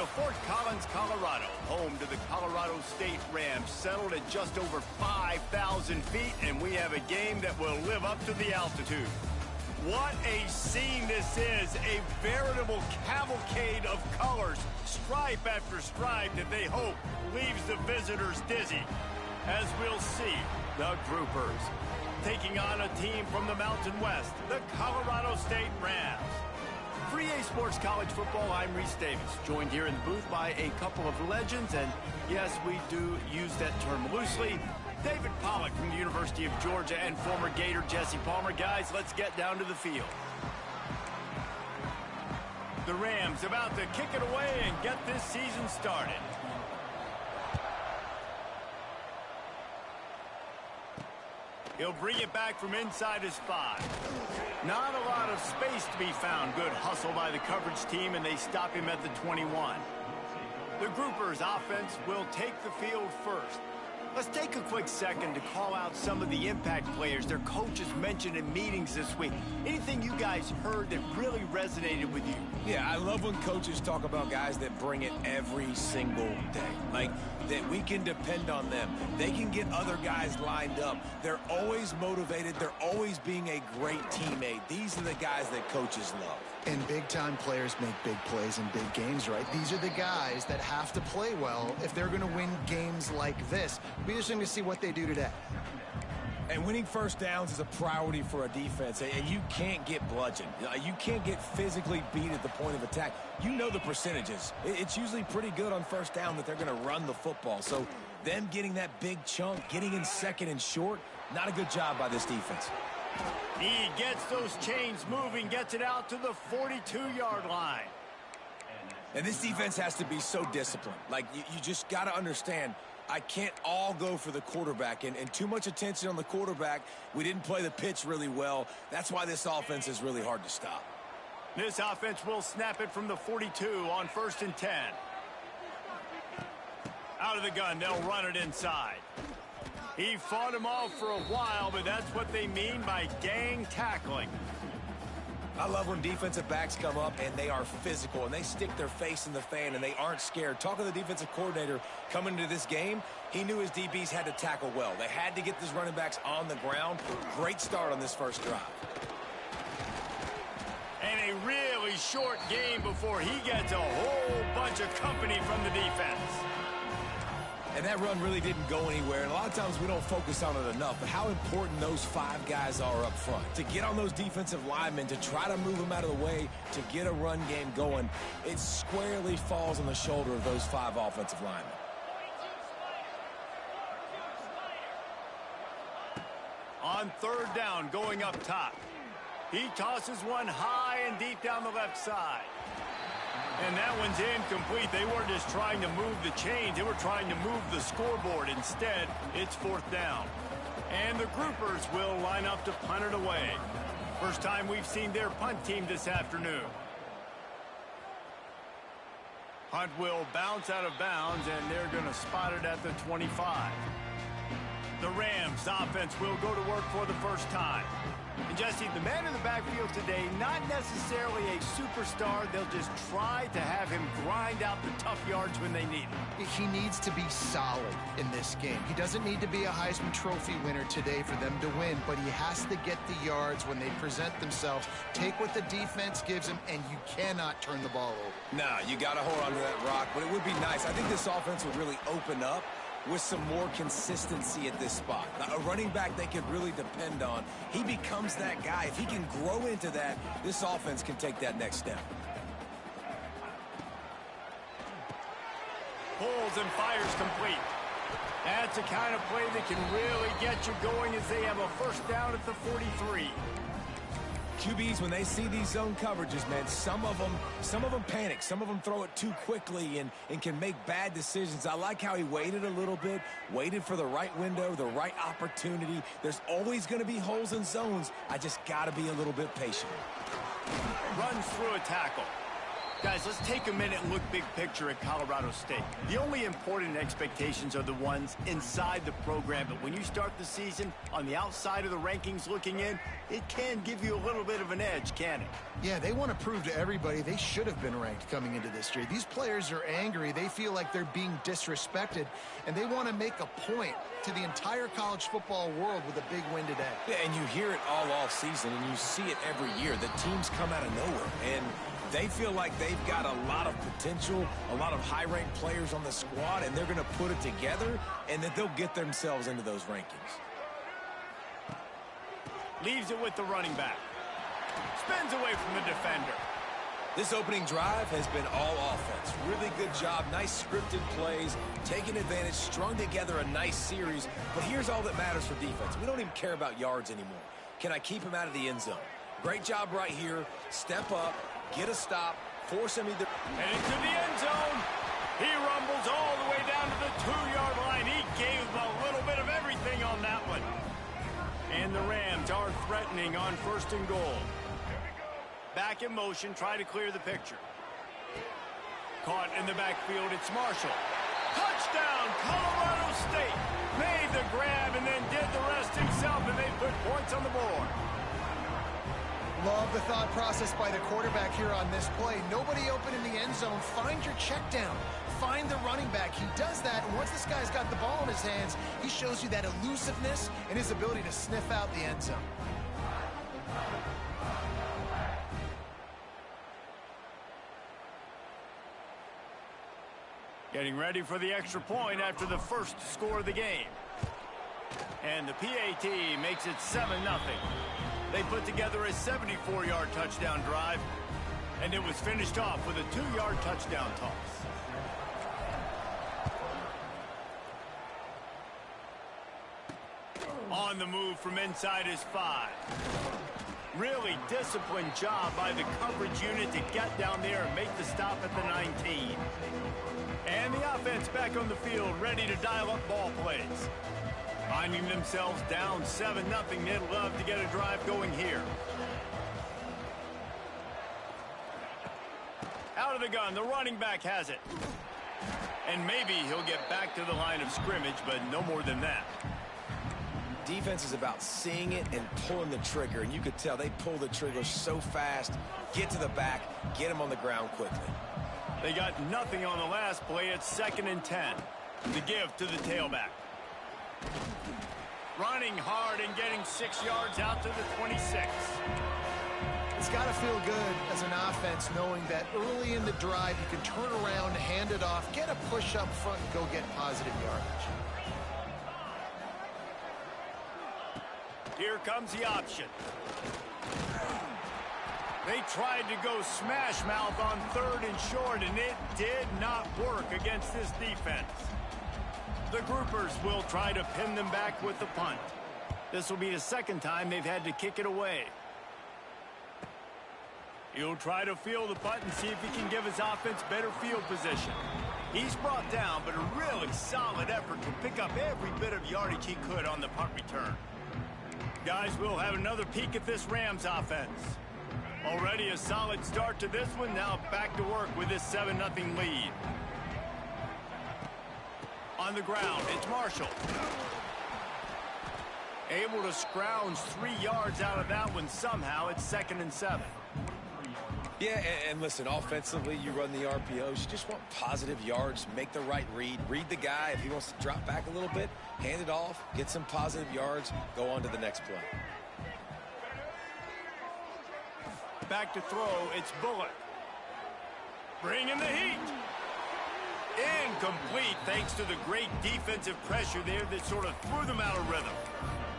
to Fort Collins, Colorado, home to the Colorado State Rams, settled at just over 5,000 feet, and we have a game that will live up to the altitude. What a scene this is, a veritable cavalcade of colors, stripe after stripe that they hope leaves the visitors dizzy. As we'll see, the Groupers taking on a team from the Mountain West, the Colorado State Rams. For EA Sports College Football, I'm Reese Davis, joined here in the booth by a couple of legends, and yes, we do use that term loosely. David Pollack from the University of Georgia and former Gator Jesse Palmer. Guys, let's get down to the field. The Rams about to kick it away and get this season started. He'll bring it back from inside his 5. Not a lot of space to be found. Good hustle by the coverage team, and they stop him at the 21. The Groupers offense will take the field first. Let's take a quick second to call out some of the impact players their coaches mentioned in meetings this week. Anything you guys heard that really resonated with you? Yeah, I love when coaches talk about guys that bring it every single day. Like, that we can depend on them. They can get other guys lined up. They're always motivated. They're always being a great teammate. These are the guys that coaches love. And big-time players make big plays in big games, right? These are the guys that have to play well if they're going to win games like this. We're just going to see what they do today. And winning first downs is a priority for a defense, and you can't get bludgeoned. You can't get physically beat at the point of attack. You know the percentages. It's usually pretty good on first down that they're going to run the football. So them getting that big chunk, getting in second and short, not a good job by this defense. He gets those chains moving, gets it out to the 42-yard line. And this defense has to be so disciplined. Like, you just got to understand, I can't all go for the quarterback, and too much attention on the quarterback. We didn't play the pitch really well. That's why this offense is really hard to stop. This offense will snap it from the 42 on 1st and 10. Out of the gun, they'll run it inside. He fought him off for a while, but that's what they mean by gang tackling. I love when defensive backs come up and they are physical and they stick their face in the fan and they aren't scared. Talking to the defensive coordinator coming into this game, he knew his DBs had to tackle well. They had to get these running backs on the ground. Great start on this first drive. And a really short game before he gets a whole bunch of company from the defense. And that run really didn't go anywhere. And a lot of times we don't focus on it enough. But how important those 5 guys are up front. To get on those defensive linemen, to try to move them out of the way, to get a run game going, it squarely falls on the shoulder of those 5 offensive linemen. On 3rd down, going up top. He tosses one high and deep down the left side. And that one's incomplete. They weren't just trying to move the chains. They were trying to move the scoreboard. Instead, it's 4th down. And the Groupers will line up to punt it away. First time we've seen their punt team this afternoon. Punt will bounce out of bounds, and they're going to spot it at the 25. The Rams offense will go to work for the first time. And Jesse, the man in the backfield today, not necessarily a superstar. They'll just try to have him grind out the tough yards when they need him. He needs to be solid in this game. He doesn't need to be a Heisman Trophy winner today for them to win, but he has to get the yards when they present themselves. Take what the defense gives him, and you cannot turn the ball over. No, you got to hold on to that rock, but it would be nice. I think this offense would really open up with some more consistency at this spot. Now, a running back they could really depend on. He becomes that guy. If he can grow into that, this offense can take that next step. Pulls and fires complete. That's the kind of play that can really get you going as they have a first down at the 43. QBs, when they see these zone coverages, man, some of them panic. Some of them throw it too quickly and can make bad decisions. I like how he waited a little bit, waited for the right window, the right opportunity. There's always going to be holes in zones. I just got to be a little bit patient. Runs through a tackle. Guys, let's take a minute and look big picture at Colorado State. The only important expectations are the ones inside the program, but when you start the season on the outside of the rankings looking in, it can give you a little bit of an edge, can it? Yeah, they want to prove to everybody they should have been ranked coming into this year. These players are angry. They feel like they're being disrespected, and they want to make a point to the entire college football world with a big win today. Yeah, and you hear it all off season, and you see it every year. The teams come out of nowhere, and they feel like they've got a lot of potential, a lot of high-ranked players on the squad, and they're going to put it together, and that they'll get themselves into those rankings. Leaves it with the running back. Spins away from the defender. This opening drive has been all offense. Really good job, nice scripted plays, taking advantage, strung together a nice series. But here's all that matters for defense. We don't even care about yards anymore. Can I keep him out of the end zone? Great job right here. Step up, get a stop, force him either. And into the end zone. He rumbles all the way down to the 2-yard line. He gave a little bit of everything on that one. And the Rams are threatening on 1st and goal. Back in motion, try to clear the picture. Caught in the backfield, it's Marshall. Touchdown, Colorado State. Made the grab and then did the rest himself, and they put points on the board. Love the thought process by the quarterback here on this play. Nobody open in the end zone. Find your check down. Find the running back. He does that, and once this guy's got the ball in his hands, he shows you that elusiveness and his ability to sniff out the end zone. Getting ready for the extra point after the first score of the game. And the PAT makes it 7-0. They put together a 74-yard touchdown drive, and it was finished off with a 2-yard touchdown toss. On the move from inside his 5. Really disciplined job by the coverage unit to get down there and make the stop at the 19. And the offense back on the field, ready to dial up ball plays. Finding themselves down 7-0, they'd love to get a drive going here. Out of the gun, the running back has it. And maybe he'll get back to the line of scrimmage, but no more than that. Defense is about seeing it and pulling the trigger, and you could tell they pull the trigger so fast, get to the back, get him on the ground quickly. They got nothing on the last play. It's 2nd and 10. The give to the tailback. Running hard and getting 6 yards out to the 26. It's got to feel good as an offense knowing that early in the drive you can turn around, hand it off, get a push up front, and go get positive yardage. Here comes the option. They tried to go smash mouth on 3rd and short, and it did not work against this defense. The groupers will try to pin them back with the punt. This will be the 2nd time they've had to kick it away. He'll try to field the punt and see if he can give his offense better field position. He's brought down, but a really solid effort to pick up every bit of yardage he could on the punt return. Guys, we'll have another peek at this Rams offense. Already a solid start to this one. Now back to work with this 7-0 lead. On the ground, it's Marshall. Able to scrounge 3 yards out of that one somehow. It's 2nd and 7. Yeah, and listen, offensively, you run the RPOs. You just want positive yards, make the right read. Read the guy. If he wants to drop back a little bit, hand it off, get some positive yards, go on to the next play. Back to throw, it's Bullock. Bringing the heat. Incomplete thanks to the great defensive pressure there that sort of threw them out of rhythm.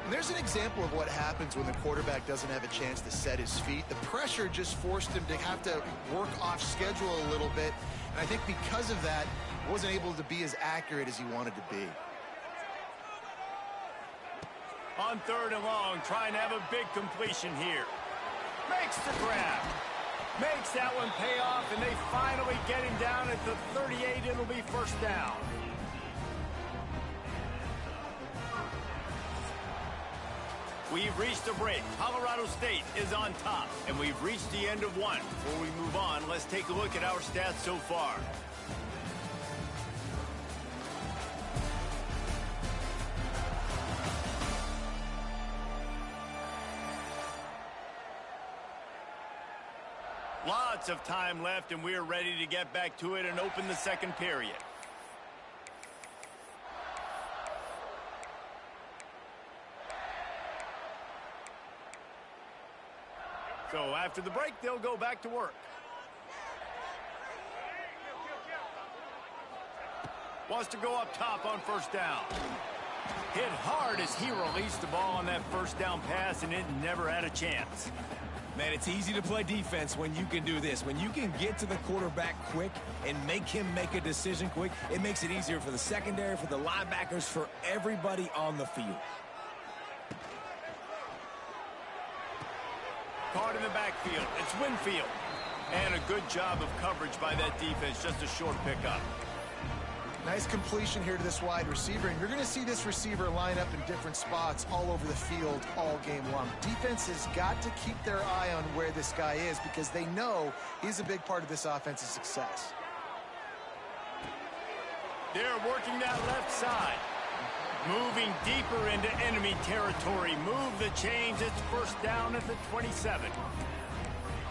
And there's an example of what happens when the quarterback doesn't have a chance to set his feet. The pressure just forced him to have to work off schedule a little bit. And I think because of that, wasn't able to be as accurate as he wanted to be. On 3rd and long, trying to have a big completion here. Makes the grab. Makes that one pay off, and they finally get him down at the 38. It'll be 1st down. We've reached a break. Colorado State is on top, and we've reached the end of one. Before we move on, let's take a look at our stats so far. Lots of time left, and we're ready to get back to it and open the second period. So after the break, they'll go back to work. Wants to go up top on first down. Hit hard as he released the ball on that first down pass, and it never had a chance. Man, it's easy to play defense when you can do this. When you can get to the quarterback quick and make him make a decision quick, it makes it easier for the secondary, for the linebackers, for everybody on the field. Caught in the backfield. It's Winfield. And a good job of coverage by that defense. Just a short pickup. Nice completion here to this wide receiver, and you're going to see this receiver line up in different spots all over the field all game long. Defense has got to keep their eye on where this guy is because they know he's a big part of this offense's success. They're working that left side. Moving deeper into enemy territory. Move the chains. It's first down at the 27.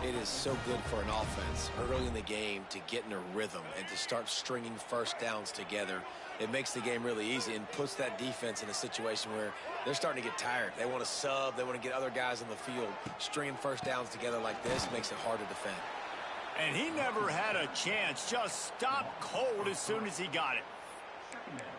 It is so good for an offense early in the game to get in a rhythm and to start stringing first downs together. It makes the game really easy and puts that defense in a situation where they're starting to get tired. They want to sub. They want to get other guys on the field. Stringing first downs together like this makes it hard to defend. And he never had a chance. Just stopped cold as soon as he got it.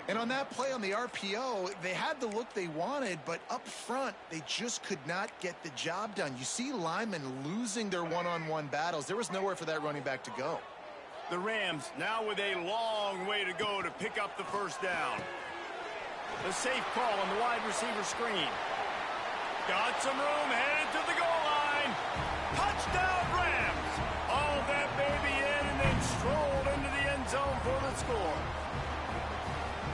And on that play on the RPO, they had the look they wanted, but up front, they just could not get the job done. You see linemen losing their one-on-one battles. There was nowhere for that running back to go. The Rams now with a long way to go to pick up the first down. The safe call on the wide receiver screen. Got some room, headed to the goal line. Touchdown, Rams! Hauled that baby in and then strolled into the end zone for the score.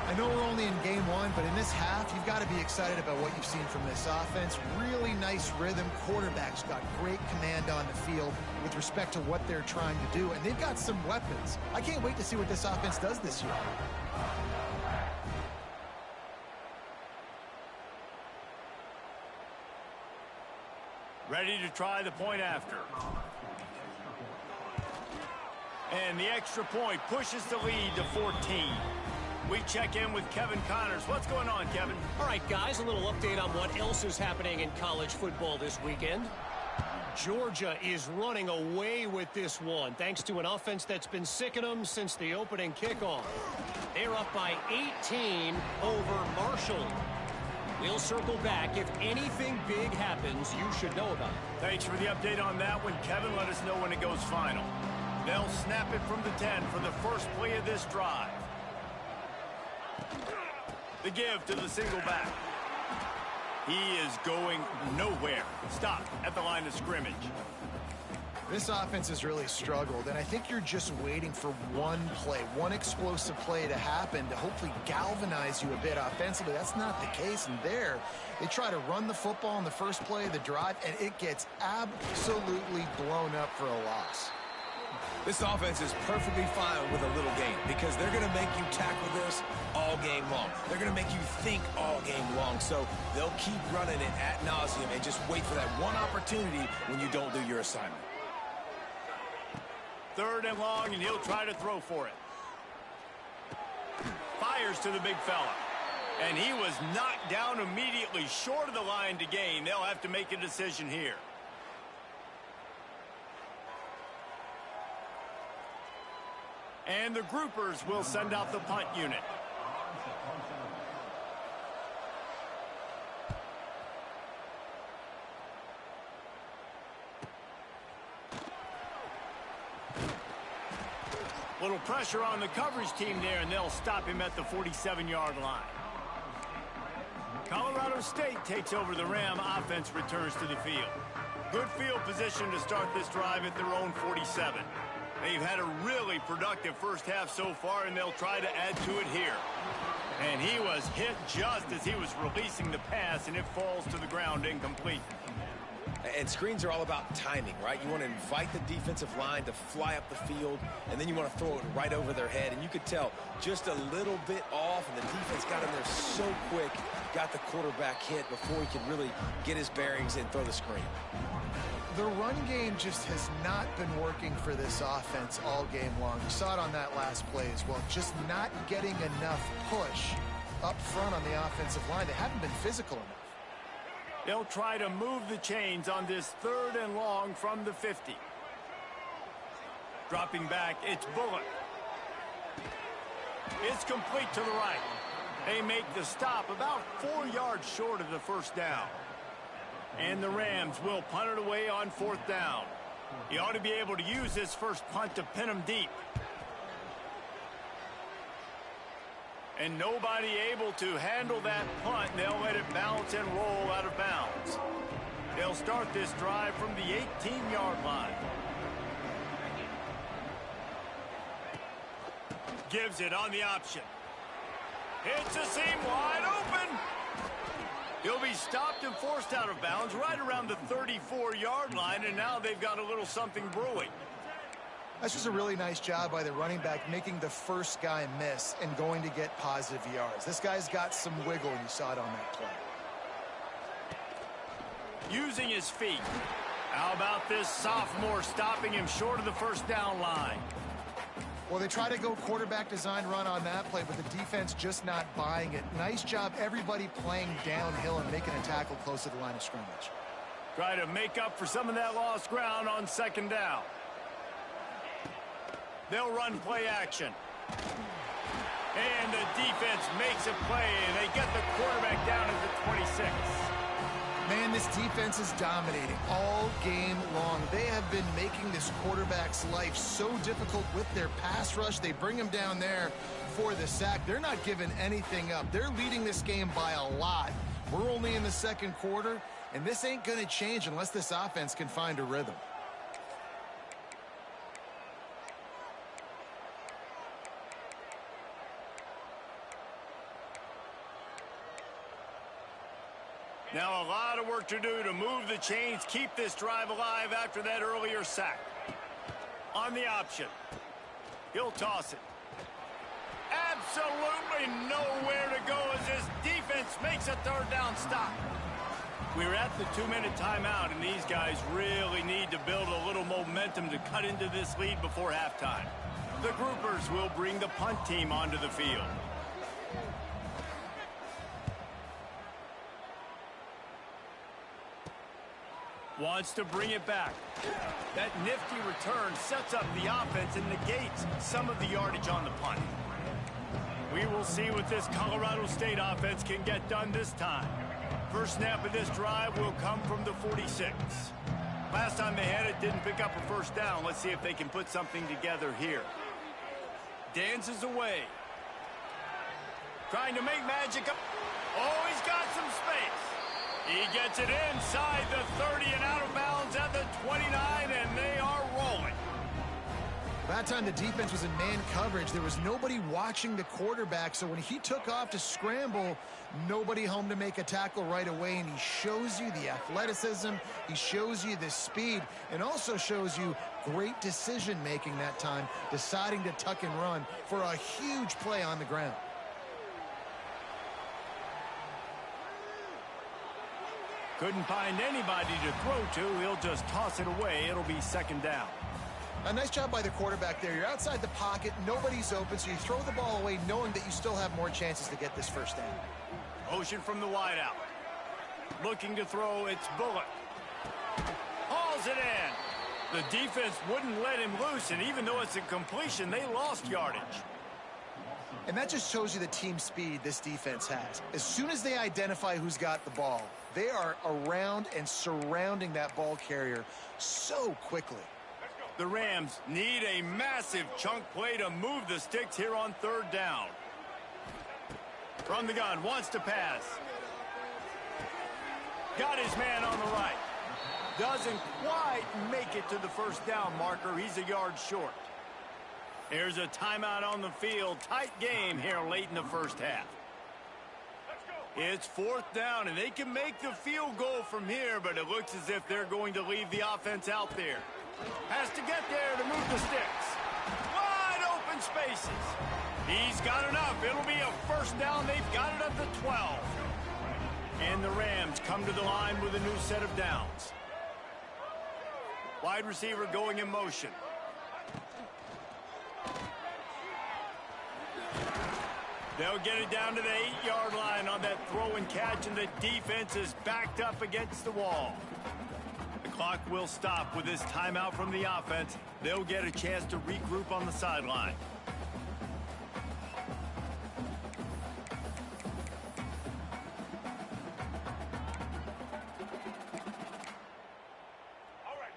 I know we're only in game one, but in this half, you've got to be excited about what you've seen from this offense. Really nice rhythm. Quarterback's got great command on the field with respect to what they're trying to do, and they've got some weapons. I can't wait to see what this offense does this year. Ready to try the point after. And the extra point pushes the lead to 14. We check in with Kevin Connors. What's going on, Kevin? All right, guys, a little update on what else is happening in college football this weekend. Georgia is running away with this one, thanks to an offense that's been sicking them since the opening kickoff. They're up by 18 over Marshall. We'll circle back. If anything big happens, you should know about it. Thanks for the update on that one, Kevin. Let us know when it goes final. They'll snap it from the 10 for the first play of this drive. The give to the single back. He is going nowhere. Stop at the line of scrimmage. This offense has really struggled, and I think you're just waiting for one play, one explosive play to happen to hopefully galvanize you a bit offensively. That's not the case, and there they try to run the football on the first play of the drive, and it gets absolutely blown up for a loss. This offense is perfectly fine with a little game because they're going to make you tackle this all game long. They're going to make you think all game long. So they'll keep running it ad nauseum and just wait for that one opportunity when you don't do your assignment. Third and long, and he'll try to throw for it. Fires to the big fella. And he was knocked down immediately short of the line to gain. They'll have to make a decision here. And the groupers will send out the punt unit. Little pressure on the coverage team there, and they'll stop him at the 47-yard line. Colorado State takes over. The Ram offense returns to the field. Good field position to start this drive at their own 47. They've had a really productive first half so far, and they'll try to add to it here. And he was hit just as he was releasing the pass, and it falls to the ground incomplete. And screens are all about timing, right? You want to invite the defensive line to fly up the field, and then you want to throw it right over their head. And you could tell just a little bit off, and the defense got in there so quick, got the quarterback hit before he could really get his bearings and throw the screen. The run game just has not been working for this offense all game long. You saw it on that last play as well. Just not getting enough push up front on the offensive line. They haven't been physical enough. They'll try to move the chains on this 3rd and long from the 50. Dropping back, it's Bullock. It's complete to the right. They make the stop about 4 yards short of the first down. And the Rams will punt it away on 4th down. He ought to be able to use this first punt to pin him deep. And nobody able to handle that punt. They'll let it bounce and roll out of bounds. They'll start this drive from the 18-yard line. Gives it on the option. Hits a seam wide open. He'll be stopped and forced out of bounds right around the 34-yard line, and now they've got a little something brewing. That's just a really nice job by the running back, making the first guy miss and going to get positive yards. This guy's got some wiggle, and you saw it on that play. Using his feet. How about this sophomore stopping him short of the first down line? Well, they try to go quarterback design run on that play, but the defense just not buying it. Nice job, everybody playing downhill and making a tackle close to the line of scrimmage. Try to make up for some of that lost ground on 2nd down. They'll run play action. And the defense makes a play, and they get the quarterback down at the 26. Man, this defense is dominating all game long. They have been making this quarterback's life so difficult with their pass rush. They bring him down there for the sack. They're not giving anything up. They're leading this game by a lot. We're only in the 2nd quarter, and this ain't going to change unless this offense can find a rhythm. Now a lot of work to do to move the chains, keep this drive alive after that earlier sack. On the option. He'll toss it. Absolutely nowhere to go as this defense makes a 3rd down stop. We're at the 2-minute timeout, and these guys really need to build a little momentum to cut into this lead before halftime. The groupers will bring the punt team onto the field. Wants to bring it back. That nifty return sets up the offense and negates some of the yardage on the punt. We will see what this Colorado State offense can get done this time. First snap of this drive will come from the 46. Last time they had it, didn't pick up a first down. Let's see if they can put something together here. Dances away. Trying to make magic up. Oh, he's got some space. He gets it inside the 30 and out of bounds at the 29, and they are rolling. That time the defense was in man coverage. There was nobody watching the quarterback, so when he took off to scramble, nobody home to make a tackle right away, and he shows you the athleticism, he shows you the speed, and also shows you great decision-making that time, deciding to tuck and run for a huge play on the ground. Couldn't find anybody to throw to. He'll just toss it away. It'll be 2nd down. A nice job by the quarterback there. You're outside the pocket. Nobody's open, so you throw the ball away knowing that you still have more chances to get this first down. Motion from the wideout. Looking to throw. It's Bullock. Hauls it in. The defense wouldn't let him loose, and even though it's a completion, they lost yardage. And that just shows you the team speed this defense has. As soon as they identify who's got the ball, they are around and surrounding that ball carrier so quickly. The Rams need a massive chunk play to move the sticks here on 3rd down. From the gun, wants to pass. Got his man on the right. Doesn't quite make it to the first down marker. He's a yard short. Here's a timeout on the field. Tight game here late in the first half. It's 4th down, and they can make the field goal from here, but it looks as if they're going to leave the offense out there. Has to get there to move the sticks. Wide open spaces. He's got enough. It'll be a first down. They've got it up to 12. And the Rams come to the line with a new set of downs. Wide receiver going in motion. They'll get it down to the 8-yard line on that throw and catch, and the defense is backed up against the wall. The clock will stop with this timeout from the offense. They'll get a chance to regroup on the sideline.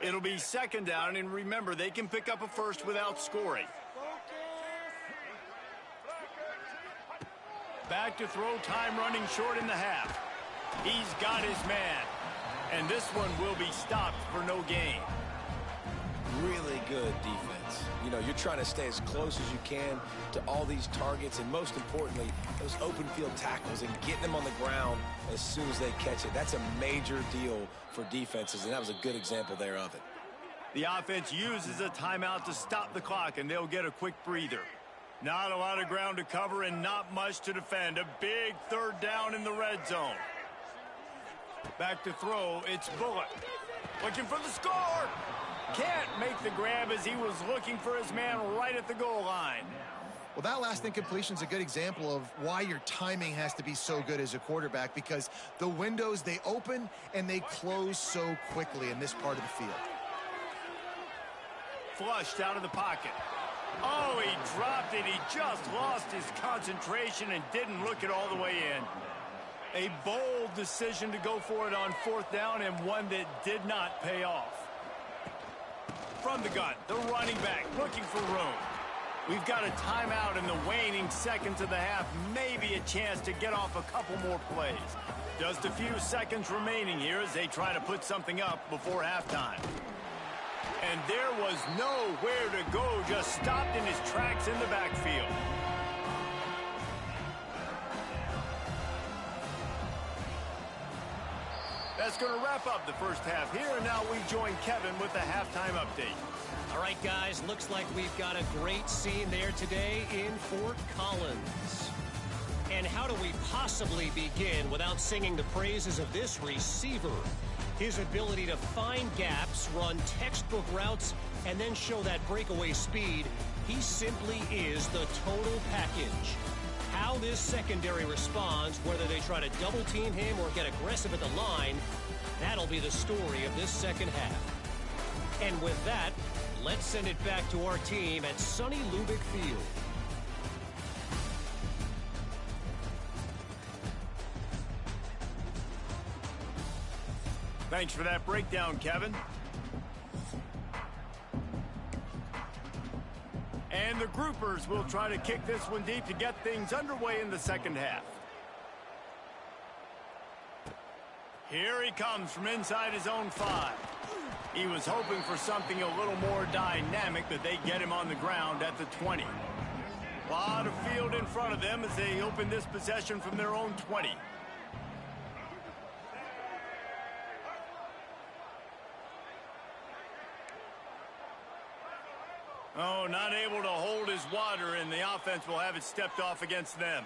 It'll be 2nd down, and remember, they can pick up a first without scoring. Back to throw, time running short in the half. He's got his man. And this one will be stopped for no gain. Really good defense. You know, you're trying to stay as close as you can to all these targets, and most importantly, those open field tackles and getting them on the ground as soon as they catch it. That's a major deal for defenses, and that was a good example there of it. The offense uses a timeout to stop the clock, and they'll get a quick breather. Not a lot of ground to cover and not much to defend. A big 3rd down in the red zone. Back to throw, it's Bullock. Looking for the score. Can't make the grab as he was looking for his man right at the goal line. Well, that last incompletion is a good example of why your timing has to be so good as a quarterback, because the windows, they open and they close so quickly in this part of the field. Flushed out of the pocket. Oh, he dropped it. He just lost his concentration and didn't look it all the way in. A bold decision to go for it on 4th down, and one that did not pay off. From the gun, the running back looking for room. We've got a timeout in the waning seconds of the half. Maybe a chance to get off a couple more plays. Just a few seconds remaining here as they try to put something up before halftime. And there was nowhere to go, just stopped in his tracks in the backfield. That's going to wrap up the first half here, and now we join Kevin with the halftime update. All right, guys, looks like we've got a great scene there today in Fort Collins. And how do we possibly begin without singing the praises of this receiver? His ability to find gaps, run textbook routes, and then show that breakaway speed. He simply is the total package. How this secondary responds, whether they try to double team him or get aggressive at the line, that'll be the story of this second half. And with that, let's send it back to our team at sunny Lubick Field. Thanks for that breakdown, Kevin. And the groupers will try to kick this one deep to get things underway in the second half. Here he comes from inside his own 5. He was hoping for something a little more dynamic, but they get him on the ground at the 20. A lot of field in front of them as they open this possession from their own 20. Oh, not able to hold his water, and the offense will have it stepped off against them.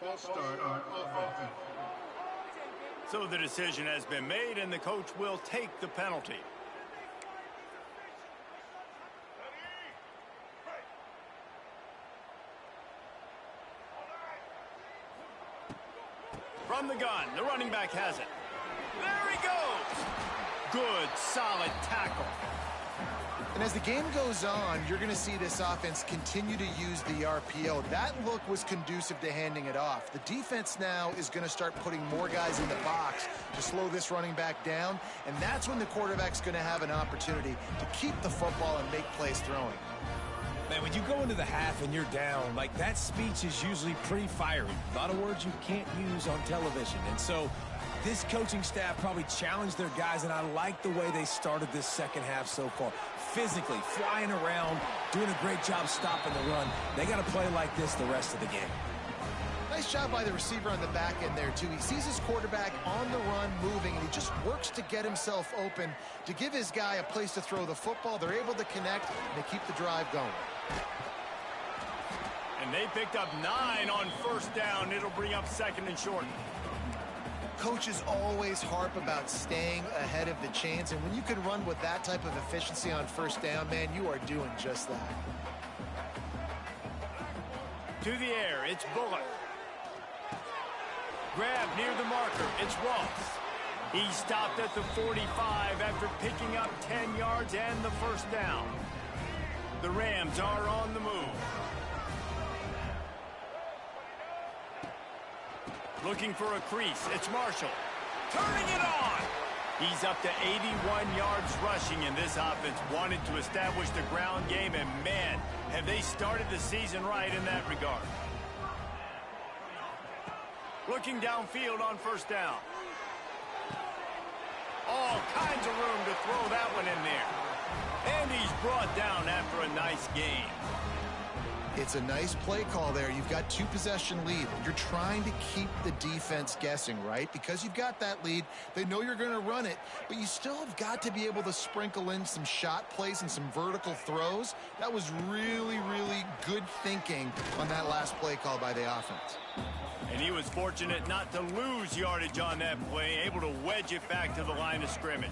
False start on offense. So the decision has been made, and the coach will take the penalty. From the gun, the running back has it. There he goes! Good, solid tackle. And as the game goes on, you're going to see this offense continue to use the RPO. That look was conducive to handing it off. The defense now is going to start putting more guys in the box to slow this running back down, and that's when the quarterback's going to have an opportunity to keep the football and make plays throwing. Man, when you go into the half and you're down, like, that speech is usually pretty fiery. A lot of words you can't use on television. And so This coaching staff probably challenged their guys, and I like the way they started this second half so far. Physically, flying around, doing a great job stopping the run. They got to play like this the rest of the game. Nice job by the receiver on the back end there, too. He sees his quarterback on the run moving, and he just works to get himself open to give his guy a place to throw the football. They're able to connect, and they keep the drive going. And they picked up 9 on first down. It'll bring up second and short. Coaches always harp about staying ahead of the chains, and when you can run with that type of efficiency on first down, man, you are doing just that. To the air, it's Bullock. Grab near the marker, it's Ross. He stopped at the 45 after picking up 10 yards and the first down. The Rams are on the move. Looking for a crease, it's Marshall. Turning it on! He's up to 81 yards rushing, and this offense wanted to establish the ground game, and man, have they started the season right in that regard. Looking downfield on first down. All kinds of room to throw that one in there. And he's brought down after a nice gain. It's a nice play call there. You've got 2-possession lead. You're trying to keep the defense guessing, right? Because you've got that lead, they know you're going to run it, but you still have got to be able to sprinkle in some shot plays and some vertical throws. That was really, really good thinking on that last play call by the offense. And he was fortunate not to lose yardage on that play, able to wedge it back to the line of scrimmage.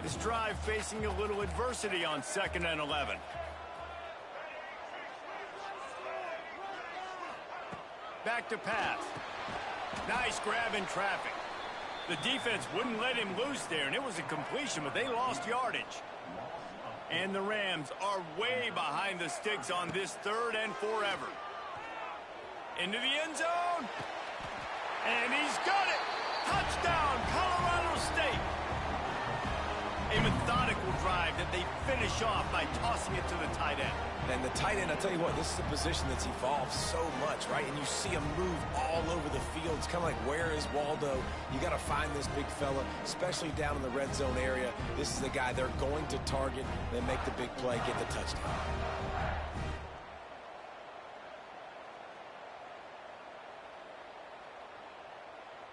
This drive facing a little adversity on 2nd and 11. Back to pass. Nice grab in traffic. The defense wouldn't let him loose there, and it was a completion, but they lost yardage. And the Rams are way behind the sticks on this 3rd and forever. Into the end zone. And he's got it. Touchdown, Colorado State. A methodical drive that they finish off by tossing it to the tight end. And the tight end, I'll tell you what, this is a position that's evolved so much, right? And you see him move all over the field. It's kind of like, where is Waldo? You got to find this big fella, especially down in the red zone area. This is the guy they're going to target, then make the big play, get the touchdown.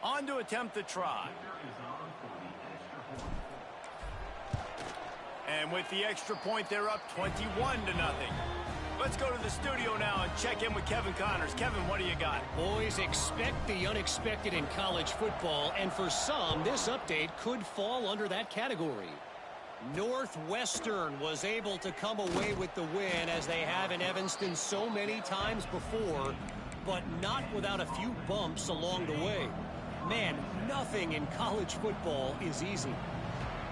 On to attempt the try. And with the extra point, they're up 21-0. Let's go to the studio now and check in with Kevin Connors. Kevin, what do you got? Boys, expect the unexpected in college football, and for some, this update could fall under that category. Northwestern was able to come away with the win, as they have in Evanston so many times before, but not without a few bumps along the way. Man, nothing in college football is easy.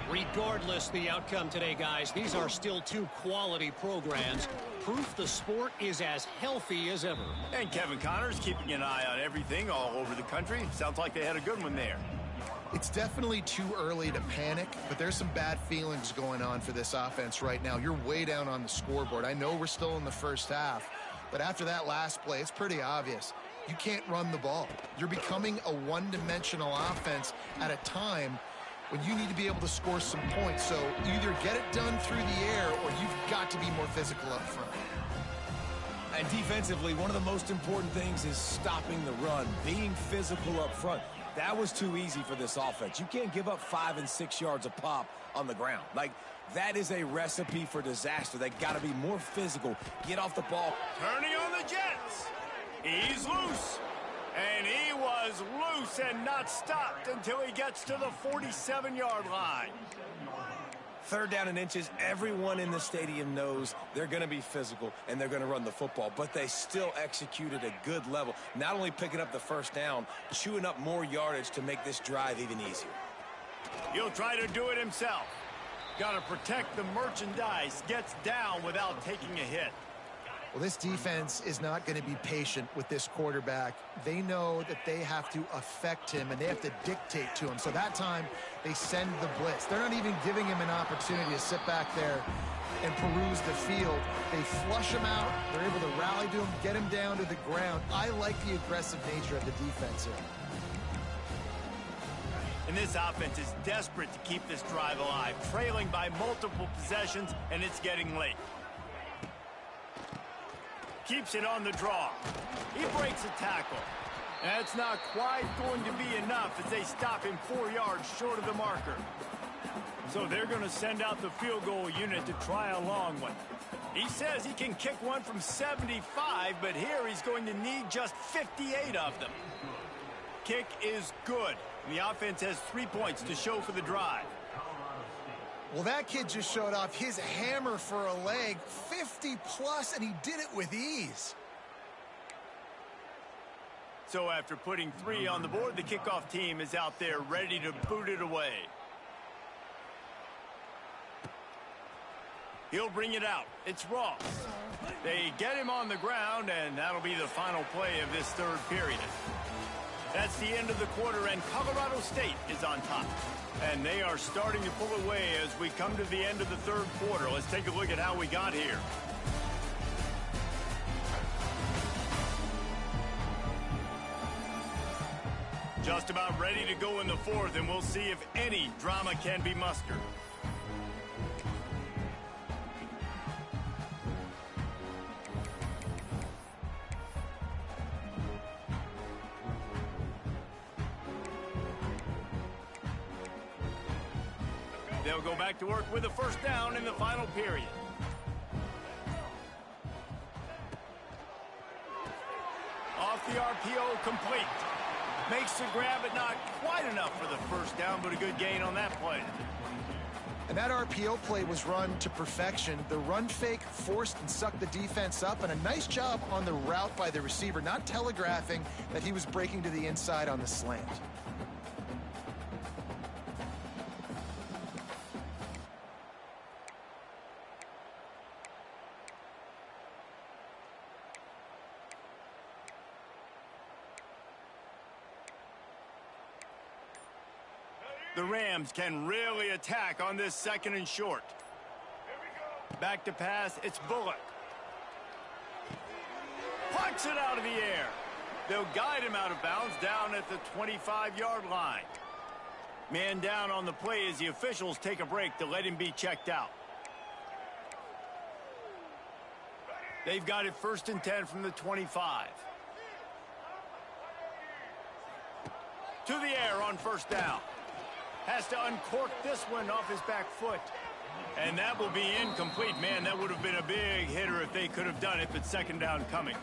Regardless the outcome today, guys, these are still 2 quality programs. Proof the sport is as healthy as ever. And Kevin Connors keeping an eye on everything all over the country. Sounds like they had a good one there. It's definitely too early to panic, but there's some bad feelings going on for this offense right now. You're way down on the scoreboard. I know we're still in the first half, but after that last play, it's pretty obvious. You can't run the ball. You're becoming a one-dimensional offense at a time when you need to be able to score some points. So either get it done through the air or you've got to be more physical up front. And defensively, one of the most important things is stopping the run, being physical up front. That was too easy for this offense. You can't give up 5 and 6 yards a pop on the ground. Like, that is a recipe for disaster. They got to be more physical. Get off the ball. Turning on the Jets. He's loose. And he was loose and not stopped until he gets to the 47-yard line. 3rd down and inches. Everyone in the stadium knows they're going to be physical and they're going to run the football, but they still executed a good level. Not only picking up the first down, chewing up more yardage to make this drive even easier. He'll try to do it himself. Got to protect the merchandise. Gets down without taking a hit. Well, this defense is not going to be patient with this quarterback. They know that they have to affect him and they have to dictate to him. So that time, they send the blitz. They're not even giving him an opportunity to sit back there and peruse the field. They flush him out. They're able to rally to him, get him down to the ground. I like the aggressive nature of the defense here. And this offense is desperate to keep this drive alive, trailing by multiple possessions, and it's getting late. Keeps it on the draw. He breaks a tackle. That's not quite going to be enough as they stop him 4 yards short of the marker. So they're going to send out the field goal unit to try a long one. He says he can kick one from 75, but here he's going to need just 58 of them. Kick is good. The offense has 3 points to show for the drive. Well, that kid just showed off his hammer for a leg, 50-plus, and he did it with ease. So after putting 3 on the board, the kickoff team is out there ready to boot it away. He'll bring it out. It's Ross. They get him on the ground, and that'll be the final play of this third period. That's the end of the quarter, and Colorado State is on top. And they are starting to pull away as we come to the end of the third quarter. Let's take a look at how we got here. Just about ready to go in the fourth, and we'll see if any drama can be mustered. They'll go back to work with a first down in the final period. Off the RPO, complete. Makes the grab, but not quite enough for the first down, but a good gain on that play. And that RPO play was run to perfection. The run fake forced and sucked the defense up, and a nice job on the route by the receiver, not telegraphing that he was breaking to the inside on the slant. The Rams can really attack on this second and short. Back to pass, it's Bullock. Punts it out of the air. They'll guide him out of bounds down at the 25-yard line. Man down on the play as the officials take a break to let him be checked out. They've got it 1st and 10 from the 25. To the air on first down. Has to uncork this one off his back foot. And that will be incomplete. Man, that would have been a big hitter if they could have done it, but second down coming.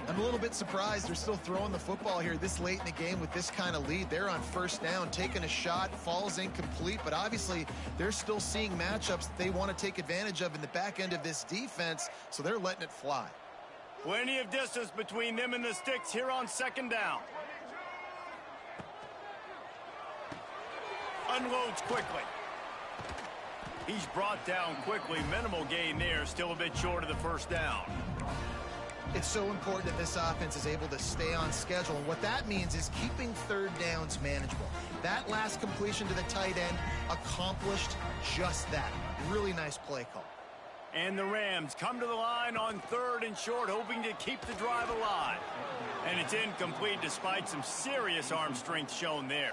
I'm a little bit surprised they're still throwing the football here this late in the game with this kind of lead. They're on first down, taking a shot, falls incomplete, but obviously they're still seeing matchups that they want to take advantage of in the back end of this defense, so they're letting it fly. Plenty of distance between them and the sticks here on second down. Unloads quickly. He's brought down quickly. Minimal gain there. Still a bit short of the first down. It's so important that this offense is able to stay on schedule. And what that means is keeping third downs manageable. That last completion to the tight end accomplished just that. Really nice play call. And the Rams come to the line on 3rd and short, hoping to keep the drive alive. And it's incomplete despite some serious arm strength shown there.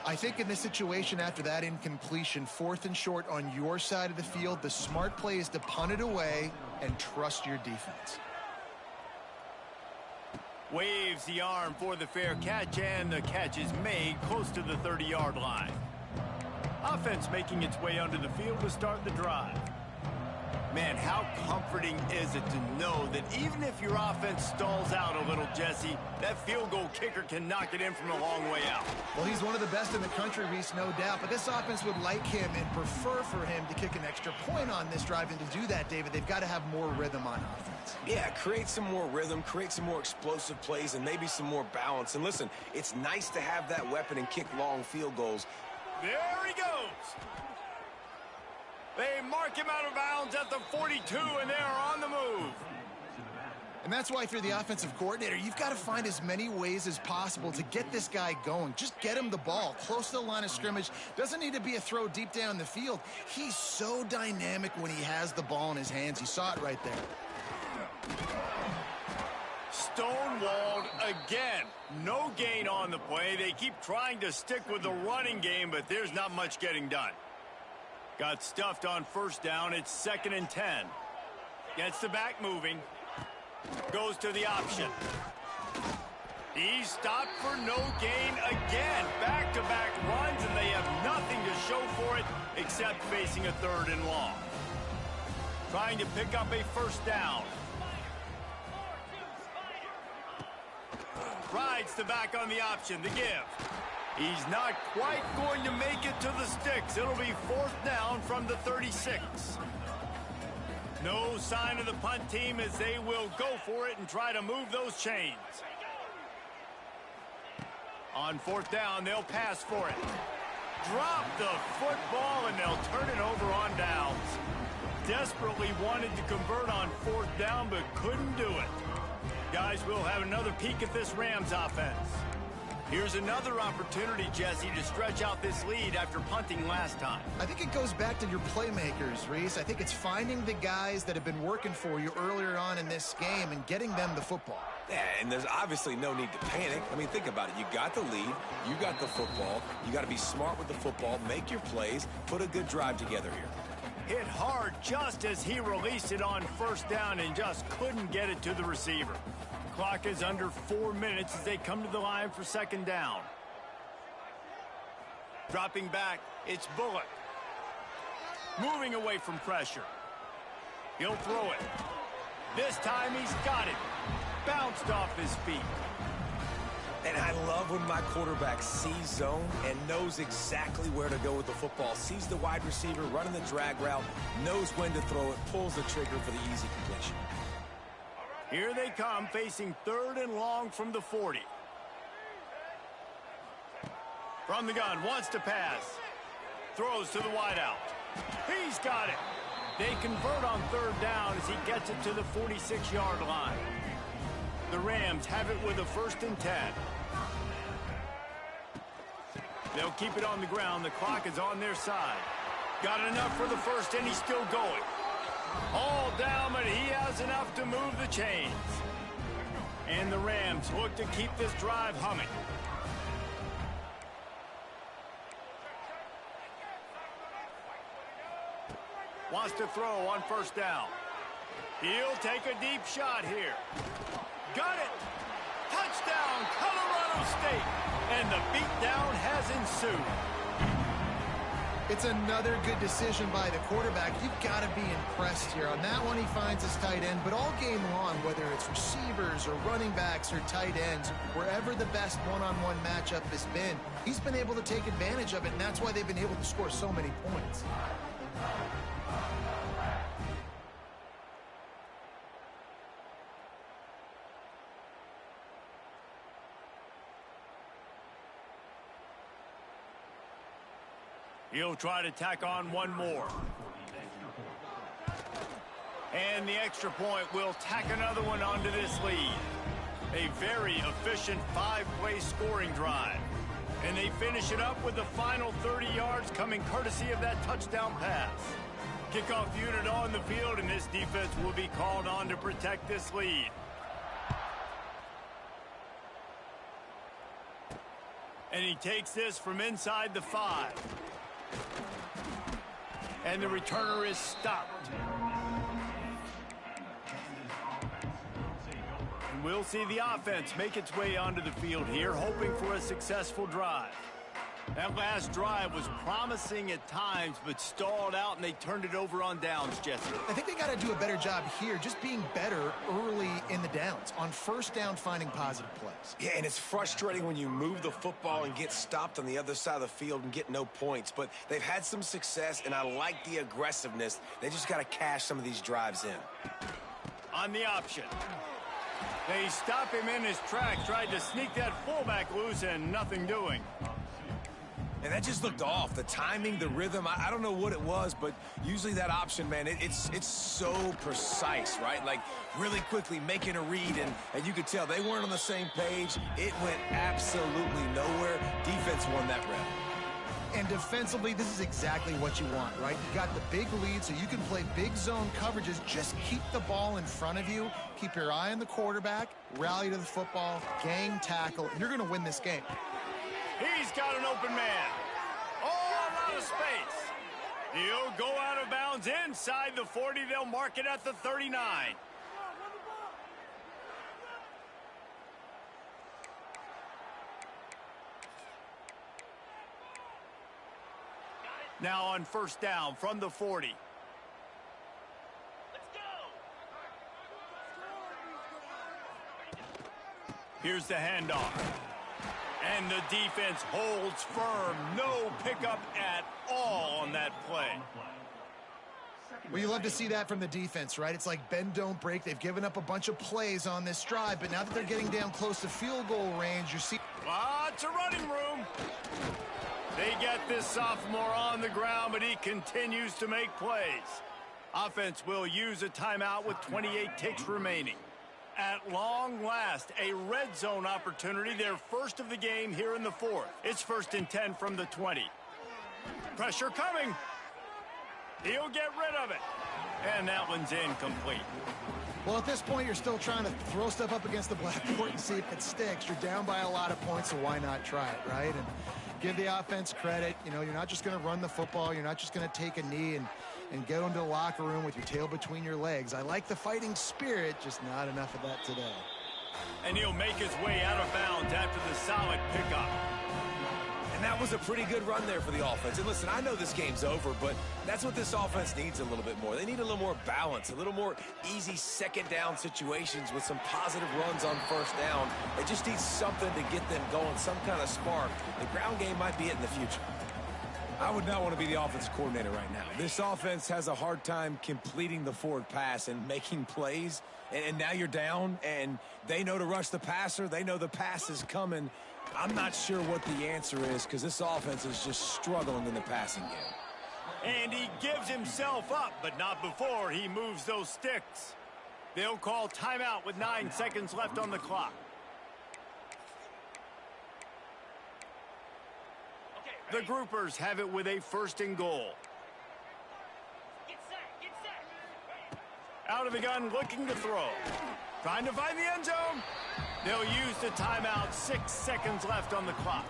I think in this situation, after that incompletion, 4th and short on your side of the field, the smart play is to punt it away and trust your defense. Waves the arm for the fair catch, and the catch is made close to the 30-yard line. Offense making its way onto the field to start the drive. Man, how comforting is it to know that even if your offense stalls out a little, Jesse, that field goal kicker can knock it in from a long way out. Well, he's one of the best in the country, Reese, no doubt. But this offense would like him and prefer for him to kick an extra point on this drive. And to do that, David, they've got to have more rhythm on offense. Yeah, create some more rhythm, create some more explosive plays, and maybe some more balance. And listen, it's nice to have that weapon and kick long field goals. There he goes. They mark him out of bounds at the 42, and they are on the move. And that's why if you're the offensive coordinator, you've got to find as many ways as possible to get this guy going. Just get him the ball close to the line of scrimmage. Doesn't need to be a throw deep down the field. He's so dynamic when he has the ball in his hands. You saw it right there. Stonewalled again. No gain on the play. They keep trying to stick with the running game, but there's not much getting done. Got stuffed on first down. It's 2nd and 10. Gets the back moving. Goes to the option. He's stopped for no gain again. Back-to-back runs, and they have nothing to show for it except facing a 3rd and long. Trying to pick up a first down. Rides the back on the option, the give. He's not quite going to make it to the sticks. It'll be 4th down from the 36. No sign of the punt team as they will go for it and try to move those chains. On 4th down, they'll pass for it. Drop the football, and they'll turn it over on downs. Desperately wanted to convert on 4th down, but couldn't do it. Guys, we'll have another peek at this Rams offense. Here's another opportunity, Jesse, to stretch out this lead after punting last time. I think it goes back to your playmakers, Reese. I think it's finding the guys that have been working for you earlier on in this game and getting them the football. Yeah, and there's obviously no need to panic. I mean, think about it. You got the lead. You got the football. You got to be smart with the football, make your plays, put a good drive together here. Hit hard just as he released it on first down and just couldn't get it to the receiver. Clock is under 4 minutes as they come to the line for 2nd down. Dropping back, it's Bullock. Moving away from pressure. He'll throw it. This time he's got it. Bounced off his feet. And I love when my quarterback sees zone and knows exactly where to go with the football. Sees the wide receiver running the drag route, knows when to throw it, pulls the trigger for the easy completion. Here they come, facing 3rd and long from the 40. From the gun, wants to pass. Throws to the wideout. He's got it. They convert on 3rd down as he gets it to the 46-yard line. The Rams have it with a 1st and 10. They'll keep it on the ground. The clock is on their side. Got enough for the first, and he's still going. All down, but he has enough to move the chains. And the Rams look to keep this drive humming. Wants to throw on first down. He'll take a deep shot here. Got it! Touchdown, Colorado State! And the beatdown has ensued. It's another good decision by the quarterback. You've got to be impressed here. On that one, he finds his tight end. But all game long, whether it's receivers or running backs or tight ends, wherever the best one-on-one matchup has been, he's been able to take advantage of it, and that's why they've been able to score so many points. He'll try to tack on one more. And the extra point will tack another one onto this lead. A very efficient 5-play scoring drive. And they finish it up with the final 30 yards coming courtesy of that touchdown pass. Kickoff unit on the field, and this defense will be called on to protect this lead. And he takes this from inside the 5. And the returner is stopped. And we'll see the offense make its way onto the field here, hoping for a successful drive. That last drive was promising at times, but stalled out, and they turned it over on downs, Jesse. I think they got to do a better job here, just being better early in the downs. On first down, finding positive plays. Yeah, and it's frustrating when you move the football and get stopped on the other side of the field and get no points. But they've had some success, and I like the aggressiveness. They just got to cash some of these drives in. On the option. They stop him in his tracks, tried to sneak that fullback loose, and nothing doing. And that just looked off. The timing, the rhythm, I don't know what it was, but usually that option, man, it's so precise, right? Like, really quickly making a read, and you could tell they weren't on the same page. It went absolutely nowhere. Defense won that rep. And defensively, this is exactly what you want, right? You got the big lead, so you can play big zone coverages. Just keep the ball in front of you. Keep your eye on the quarterback. Rally to the football. Gang tackle. You're going to win this game. He's got an open man. All out of space. He'll go out of bounds inside the 40. They'll mark it at the 39. Now on first down from the 40. Let's go. Here's the handoff. And the defense holds firm. No pickup at all on that play. Well, you love to see that from the defense, right? It's like bend, don't break. They've given up a bunch of plays on this drive, but now that they're getting down close to field goal range, you see... Lots of running room. They get this sophomore on the ground, but he continues to make plays. Offense will use a timeout with 28 ticks remaining. At long last, a red zone opportunity, their first of the game here in the fourth. It's 1st and 10 from the 20. Pressure coming. He'll get rid of it. And that one's incomplete. Well, at this point, you're still trying to throw stuff up against the blackboard and see if it sticks. You're down by a lot of points, so why not try it, right? And give the offense credit. You know, you're not just going to run the football. You're not just going to take a knee and go into the locker room with your tail between your legs. I like the fighting spirit, just not enough of that today. And he'll make his way out of bounds after the solid pickup. And that was a pretty good run there for the offense. And listen, I know this game's over, but that's what this offense needs a little bit more. They need a little more balance, a little more easy second down situations with some positive runs on first down. They just need something to get them going, some kind of spark. The ground game might be it in the future. I would not want to be the offensive coordinator right now. This offense has a hard time completing the forward pass and making plays. And now you're down, and they know to rush the passer. They know the pass is coming. I'm not sure what the answer is because this offense is just struggling in the passing game. And he gives himself up, but not before he moves those sticks. They'll call timeout with 9 seconds left on the clock. The groupers have it with a 1st and goal. Get set. Out of the gun, looking to throw. Trying to find the end zone. They'll use the timeout. 6 seconds left on the clock.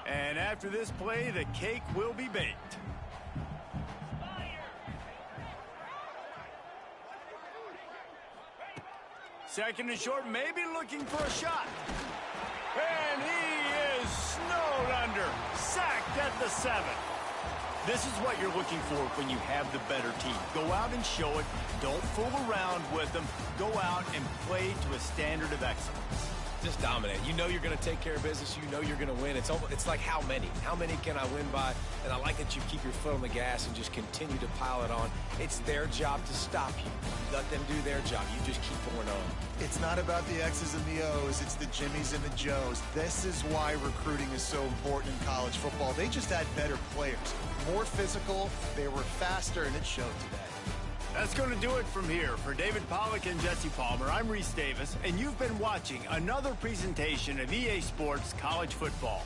And after this play, the cake will be baked. Second and short, maybe looking for a shot. And he is snowed under. Sacked at the 7. This is what you're looking for when you have the better team. Go out and show it. Don't fool around with them. Go out and play to a standard of excellence. Just dominate. You know you're going to take care of business. You know you're going to win. It's like how many? How many can I win by? And I like that you keep your foot on the gas and just continue to pile it on. It's their job to stop you. Let them do their job. You just keep going on. It's not about the X's and the O's. It's the Jimmies and the Joes. This is why recruiting is so important in college football. They just had better players. More physical. They were faster, and it showed today. That's going to do it from here. For David Pollack and Jesse Palmer, I'm Reese Davis, and you've been watching another presentation of EA Sports College Football.